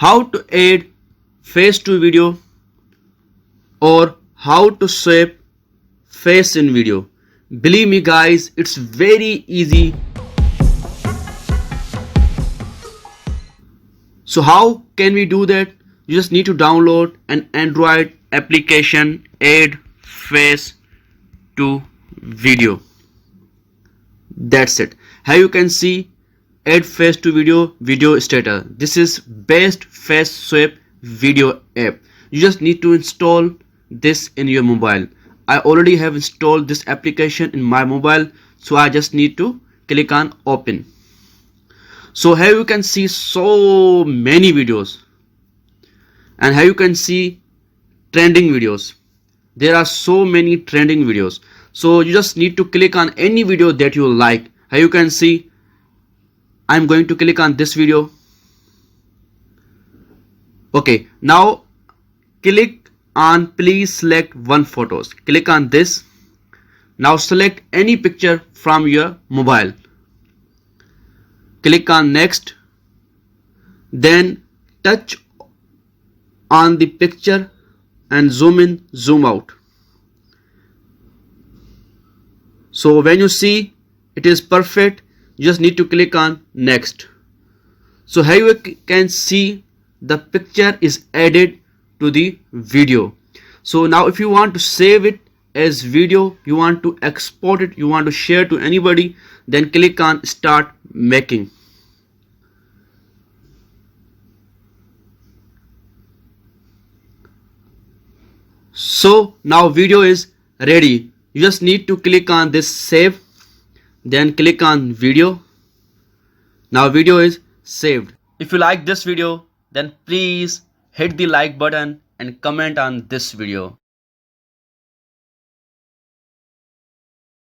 how to add face to video or how to swap face in video. Believe me guys, it's very easy. So how can we do that? You just need to download an Android application, add face to video. That's it. Here you can see add face to video status. This is best face swap video app. You just need to install this in your mobile. I already have installed this application in my mobile, so I just need to click on open. So here you can see so many videos, and here you can see trending videos. There are so many trending videos, so you just need to click on any video that you like. Here you can see I'm going to click on this video. Okay, now click on please select one photos. Click on this. Now select any picture from your mobile. Click on next. Then touch on the picture and zoom in, zoom out. So when you see it is perfect, you just need to click on next. So here you can see the picture is added to the video. So now if you want to save it as video, you want to export it, you want to share to anybody, then click on start making. So now video is ready. You just need to click on this save, then click on video. Now video is saved. If you like this video, then please hit the like button and comment on this video.